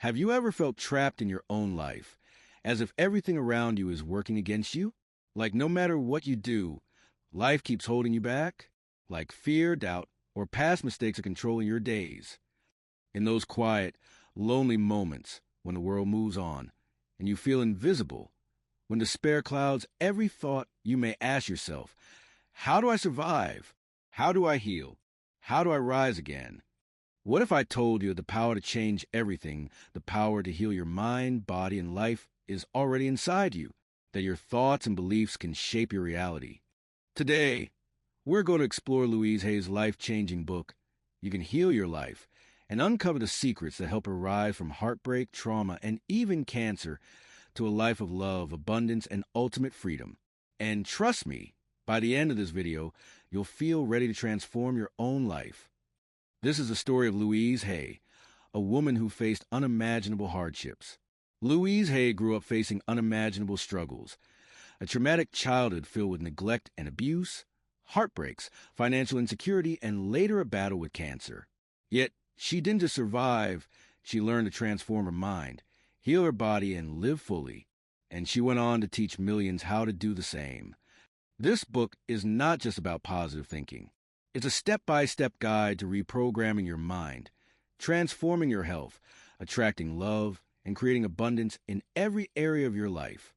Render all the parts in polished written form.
Have you ever felt trapped in your own life, as if everything around you is working against you? Like no matter what you do, life keeps holding you back? Like fear, doubt, or past mistakes are controlling your days? In those quiet, lonely moments when the world moves on and you feel invisible, when despair clouds every thought, you may ask yourself, how do I survive? How do I heal? How do I rise again? What if I told you the power to change everything, the power to heal your mind, body, and life is already inside you, that your thoughts and beliefs can shape your reality? Today, we're going to explore Louise Hay's life-changing book, You Can Heal Your Life, and uncover the secrets that help her rise from heartbreak, trauma, and even cancer to a life of love, abundance, and ultimate freedom. And trust me, by the end of this video, you'll feel ready to transform your own life. This is the story of Louise Hay, a woman who faced unimaginable hardships. Louise Hay grew up facing unimaginable struggles, a traumatic childhood filled with neglect and abuse, heartbreaks, financial insecurity, and later a battle with cancer. Yet, she didn't just survive, she learned to transform her mind, heal her body, and live fully. And she went on to teach millions how to do the same. This book is not just about positive thinking. It's a step-by-step guide to reprogramming your mind, transforming your health, attracting love, and creating abundance in every area of your life.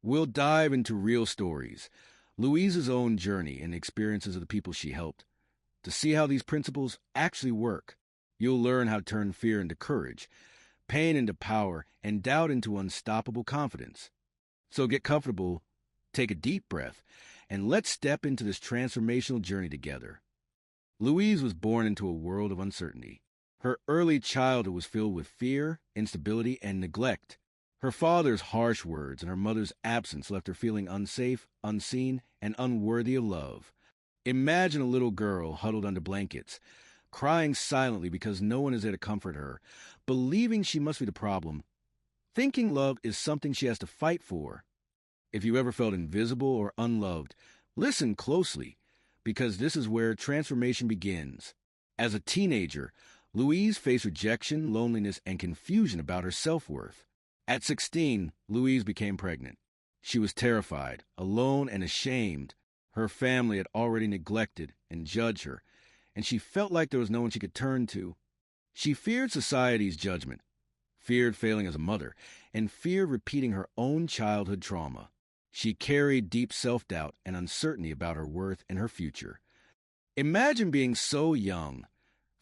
We'll dive into real stories, Louise's own journey and experiences of the people she helped. To see how these principles actually work, you'll learn how to turn fear into courage, pain into power, and doubt into unstoppable confidence. So get comfortable, take a deep breath, and let's step into this transformational journey together. Louise was born into a world of uncertainty. Her early childhood was filled with fear, instability, and neglect. Her father's harsh words and her mother's absence left her feeling unsafe, unseen, and unworthy of love. Imagine a little girl huddled under blankets, crying silently because no one is there to comfort her, believing she must be the problem, thinking love is something she has to fight for. If you ever felt invisible or unloved, listen closely, because this is where transformation begins. As a teenager, Louise faced rejection, loneliness, and confusion about her self-worth. At 16, Louise became pregnant. She was terrified, alone, and ashamed. Her family had already neglected and judged her, and she felt like there was no one she could turn to. She feared society's judgment, feared failing as a mother, and feared repeating her own childhood trauma. She carried deep self-doubt and uncertainty about her worth and her future. Imagine being so young,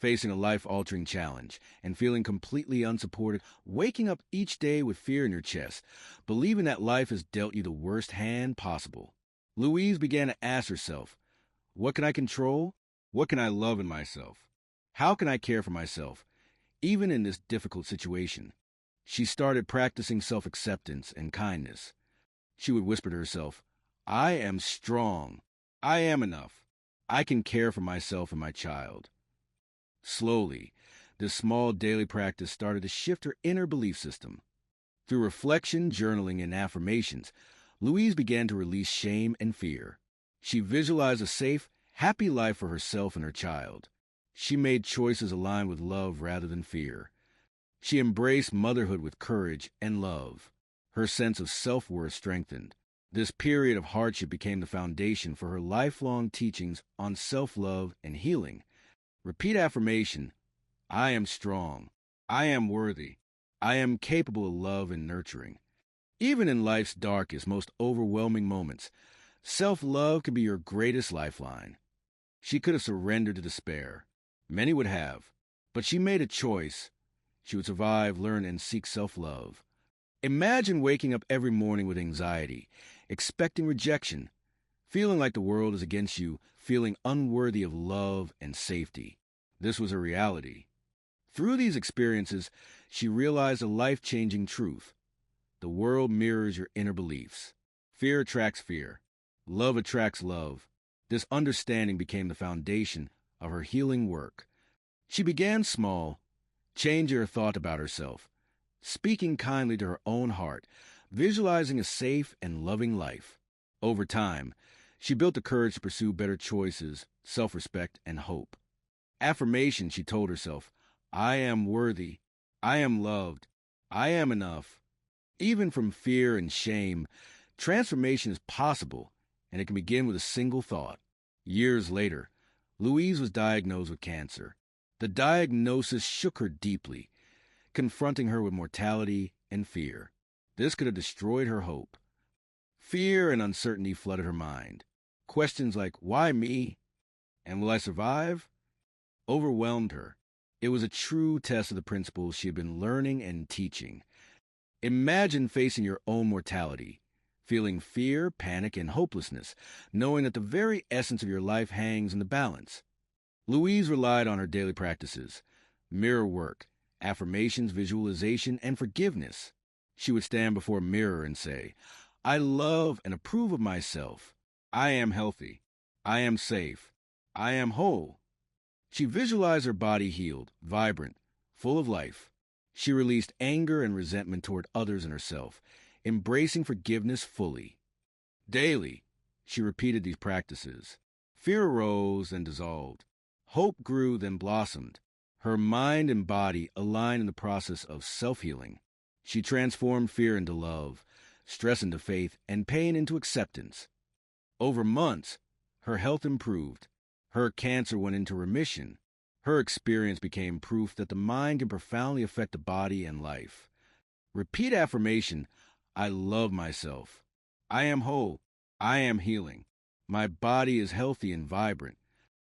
facing a life-altering challenge, and feeling completely unsupported, waking up each day with fear in your chest, believing that life has dealt you the worst hand possible. Louise began to ask herself, what can I control? What can I love in myself? How can I care for myself, even in this difficult situation? She started practicing self-acceptance and kindness. She would whisper to herself, I am strong. I am enough. I can care for myself and my child. Slowly, this small daily practice started to shift her inner belief system. Through reflection, journaling, and affirmations, Louise began to release shame and fear. She visualized a safe, happy life for herself and her child. She made choices aligned with love rather than fear. She embraced motherhood with courage and love. Her sense of self-worth strengthened. This period of hardship became the foundation for her lifelong teachings on self-love and healing. Repeat affirmation, I am strong. I am worthy. I am capable of love and nurturing. Even in life's darkest, most overwhelming moments, self-love can be your greatest lifeline. She could have surrendered to despair. Many would have. But she made a choice. She would survive, learn, and seek self-love. Imagine waking up every morning with anxiety, expecting rejection, feeling like the world is against you, feeling unworthy of love and safety. This was her reality. Through these experiences, she realized a life-changing truth. The world mirrors your inner beliefs. Fear attracts fear. Love attracts love. This understanding became the foundation of her healing work. She began small, changing her thought about herself, speaking kindly to her own heart, visualizing a safe and loving life. Over time, she built the courage to pursue better choices, self-respect, and hope. Affirmation, she told herself, I am worthy. I am loved. I am enough. Even from fear and shame, transformation is possible, and it can begin with a single thought. Years later, Louise was diagnosed with cancer. The diagnosis shook her deeply, confronting her with mortality and fear. This could have destroyed her hope. Fear and uncertainty flooded her mind. Questions like, why me? And will I survive? Overwhelmed her. It was a true test of the principles she had been learning and teaching. Imagine facing your own mortality, feeling fear, panic, and hopelessness, knowing that the very essence of your life hangs in the balance. Louise relied on her daily practices, mirror work, affirmations, visualization, and forgiveness. She would stand before a mirror and say, I love and approve of myself. I am healthy. I am safe. I am whole. She visualized her body healed, vibrant, full of life. She released anger and resentment toward others and herself, embracing forgiveness fully. Daily, she repeated these practices. Fear arose and dissolved. Hope grew, then blossomed. Her mind and body aligned in the process of self-healing. She transformed fear into love, stress into faith, and pain into acceptance. Over months, her health improved. Her cancer went into remission. Her experience became proof that the mind can profoundly affect the body and life. Repeat affirmation, I love myself. I am whole. I am healing. My body is healthy and vibrant.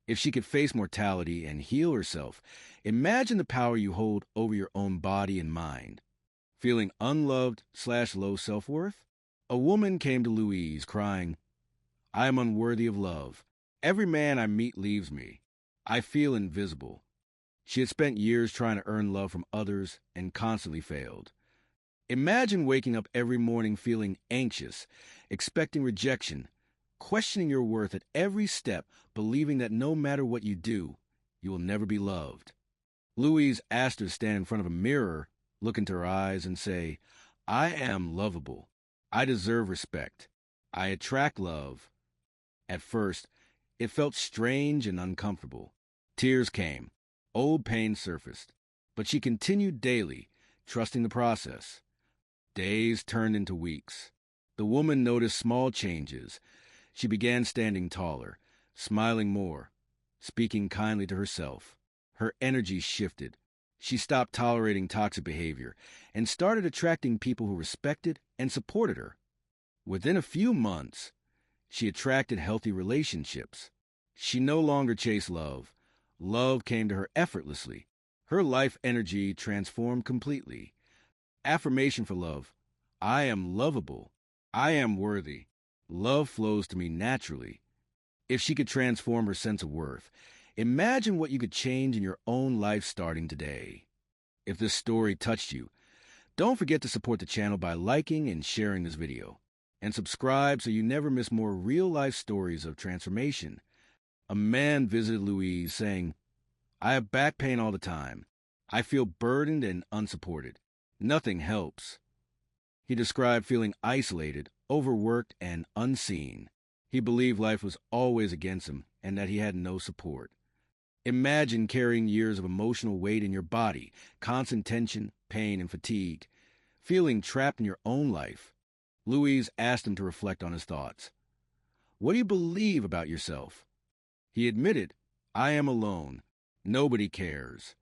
If she could face mortality and heal herself, imagine the power you hold over your own body and mind. Feeling unloved/low self-worth? A woman came to Louise crying, I am unworthy of love. Every man I meet leaves me. I feel invisible. She had spent years trying to earn love from others and constantly failed. Imagine waking up every morning feeling anxious, expecting rejection, questioning your worth at every step, believing that no matter what you do, you will never be loved. Louise asked her to stand in front of a mirror, look into her eyes, and say, I am lovable. I deserve respect. I attract love. At first, it felt strange and uncomfortable. Tears came. Old pain surfaced. But she continued daily, trusting the process. Days turned into weeks. The woman noticed small changes. She began standing taller, smiling more, speaking kindly to herself. Her energy shifted. She stopped tolerating toxic behavior and started attracting people who respected and supported her. Within a few months, she attracted healthy relationships. She no longer chased love. Love came to her effortlessly. Her life energy transformed completely. Affirmation for love. I am lovable. I am worthy. Love flows to me naturally. If she could transform her sense of worth, imagine what you could change in your own life starting today. If this story touched you, don't forget to support the channel by liking and sharing this video. And subscribe so you never miss more real-life stories of transformation. A man visited Louise saying, I have back pain all the time. I feel burdened and unsupported. Nothing helps. He described feeling isolated, overworked, and unseen. He believed life was always against him and that he had no support. Imagine carrying years of emotional weight in your body, constant tension, pain, and fatigue, feeling trapped in your own life. Louise asked him to reflect on his thoughts. What do you believe about yourself? He admitted, I am alone. Nobody cares.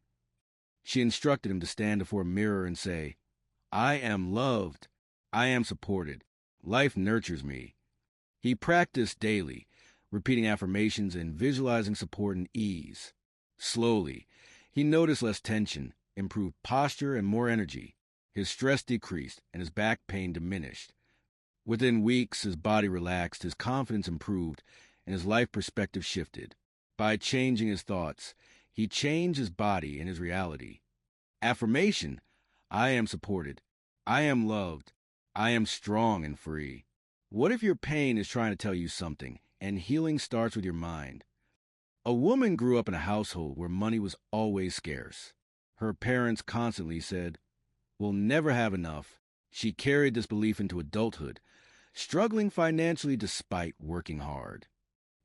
She instructed him to stand before a mirror and say, I am loved. I am supported. Life nurtures me. He practiced daily, repeating affirmations and visualizing support and ease. Slowly, he noticed less tension, improved posture, and more energy. His stress decreased, and his back pain diminished. Within weeks, his body relaxed, his confidence improved, and his life perspective shifted. By changing his thoughts, he changed his body and his reality. Affirmation, I am supported. I am loved. I am strong and free. What if your pain is trying to tell you something, and healing starts with your mind? A woman grew up in a household where money was always scarce. Her parents constantly said, we'll never have enough. She carried this belief into adulthood, struggling financially despite working hard.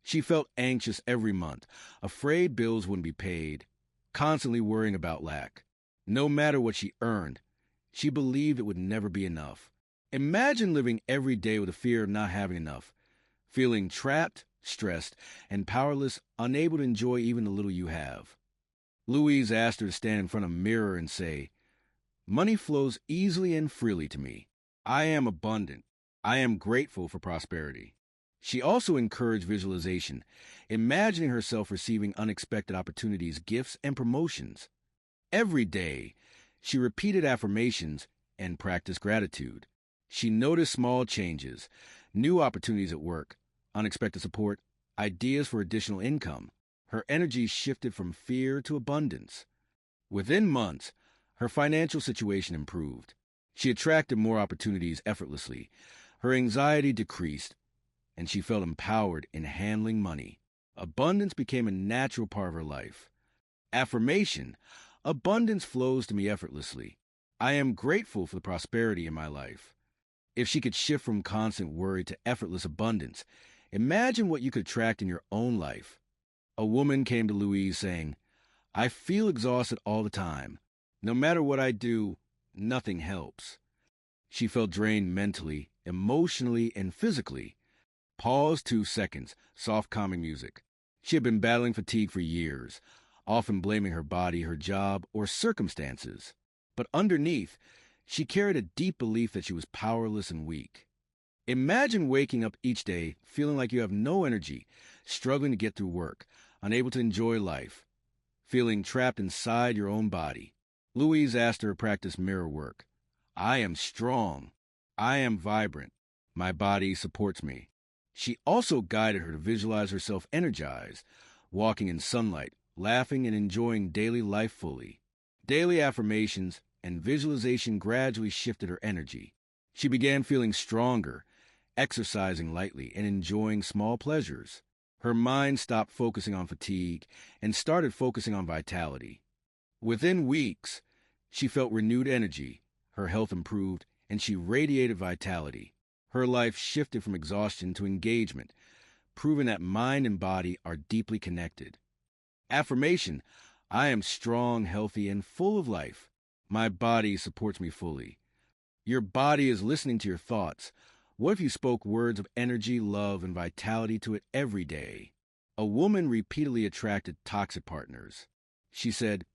She felt anxious every month, afraid bills wouldn't be paid, constantly worrying about lack. No matter what she earned, she believed it would never be enough. Imagine living every day with a fear of not having enough, feeling trapped, stressed, and powerless, unable to enjoy even the little you have. Louise asked her to stand in front of a mirror and say, "Money flows easily and freely to me. I am abundant. I am grateful for prosperity." She also encouraged visualization, imagining herself receiving unexpected opportunities, gifts, and promotions. Every day, she repeated affirmations and practiced gratitude. She noticed small changes, new opportunities at work, unexpected support, ideas for additional income. Her energy shifted from fear to abundance. Within months, her financial situation improved. She attracted more opportunities effortlessly. Her anxiety decreased, and she felt empowered in handling money. Abundance became a natural part of her life. Affirmation: abundance flows to me effortlessly. I am grateful for the prosperity in my life. If she could shift from constant worry to effortless abundance, imagine what you could attract in your own life. A woman came to Louise saying, "I feel exhausted all the time. No matter what I do, nothing helps." She felt drained mentally, emotionally, and physically. Pause 2 seconds, soft calming music. She had been battling fatigue for years, often blaming her body, her job, or circumstances. But underneath, she carried a deep belief that she was powerless and weak. Imagine waking up each day feeling like you have no energy, struggling to get through work, unable to enjoy life, feeling trapped inside your own body. Louise asked her to practice mirror work. "I am strong. I am vibrant. My body supports me." She also guided her to visualize herself energized, walking in sunlight, laughing, and enjoying daily life fully. Daily affirmations and visualization gradually shifted her energy. She began feeling stronger, exercising lightly, and enjoying small pleasures. Her mind stopped focusing on fatigue and started focusing on vitality. Within weeks, she felt renewed energy, her health improved, and she radiated vitality. Her life shifted from exhaustion to engagement, proving that mind and body are deeply connected. Affirmation: I am strong, healthy, and full of life. My body supports me fully. Your body is listening to your thoughts. What if you spoke words of energy, love, and vitality to it every day? A woman repeatedly attracted toxic partners. She said,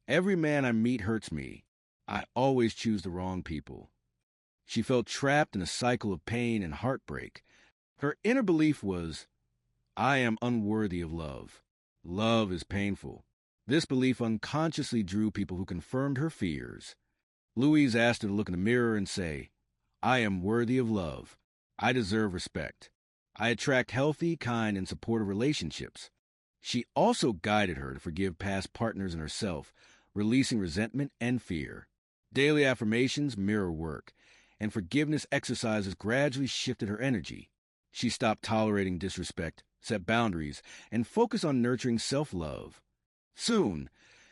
"Every man I meet hurts me. I always choose the wrong people." She felt trapped in a cycle of pain and heartbreak. Her inner belief was, "I am unworthy of love. Love is painful." This belief unconsciously drew people who confirmed her fears. Louise asked her to look in the mirror and say, "I am worthy of love. I deserve respect. I attract healthy, kind, and supportive relationships." She also guided her to forgive past partners and herself, releasing resentment and fear. Daily affirmations, mirror work, and forgiveness exercises gradually shifted her energy. She stopped tolerating disrespect, set boundaries, and focused on nurturing self-love. Soon,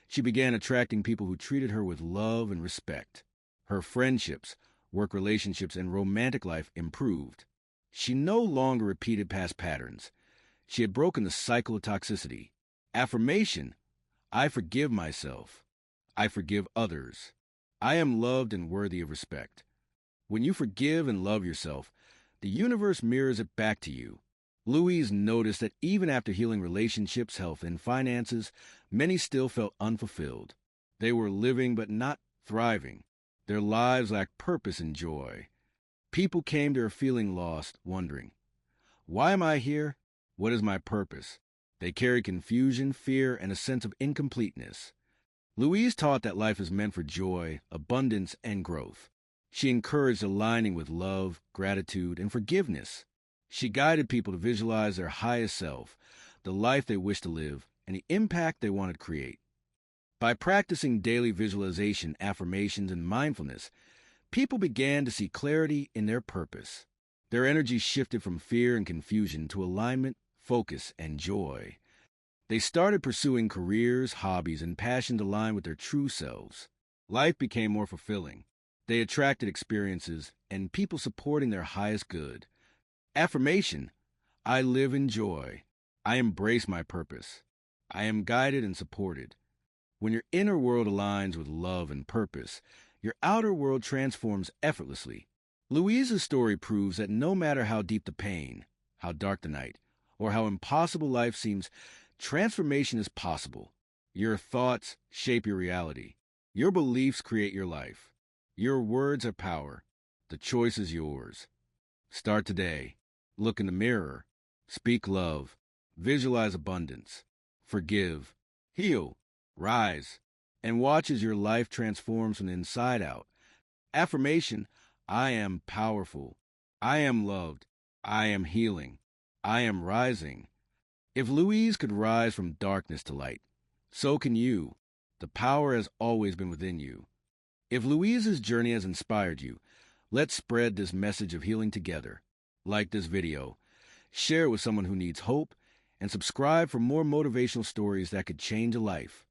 she began attracting people who treated her with love and respect. Her friendships, work relationships, and romantic life improved. She no longer repeated past patterns. She had broken the cycle of toxicity. Affirmation: I forgive myself. I forgive others. I am loved and worthy of respect. When you forgive and love yourself, the universe mirrors it back to you. Louise noticed that even after healing relationships, health, and finances, many still felt unfulfilled. They were living but not thriving. Their lives lacked purpose and joy. People came to her feeling lost, wondering, "Why am I here? What is my purpose?" They carried confusion, fear, and a sense of incompleteness. Louise taught that life is meant for joy, abundance, and growth. She encouraged aligning with love, gratitude, and forgiveness. She guided people to visualize their highest self, the life they wish to live, and the impact they want to create. By practicing daily visualization, affirmations, and mindfulness, people began to see clarity in their purpose. Their energy shifted from fear and confusion to alignment, focus, and joy. They started pursuing careers, hobbies, and passions aligned with their true selves. Life became more fulfilling. They attracted experiences and people supporting their highest good. Affirmation: I live in joy. I embrace my purpose. I am guided and supported. When your inner world aligns with love and purpose, your outer world transforms effortlessly. Louise's story proves that no matter how deep the pain, how dark the night, or how impossible life seems, transformation is possible. Your thoughts shape your reality. Your beliefs create your life. Your words have power. The choice is yours. Start today. Look in the mirror. Speak love. Visualize abundance. Forgive. Heal. Rise. And watch as your life transforms from the inside out. Affirmation: I am powerful. I am loved. I am healing. I am rising. If Louise could rise from darkness to light, so can you. The power has always been within you. If Louise's journey has inspired you, let's spread this message of healing together. Like this video, share it with someone who needs hope, and subscribe for more motivational stories that could change a life.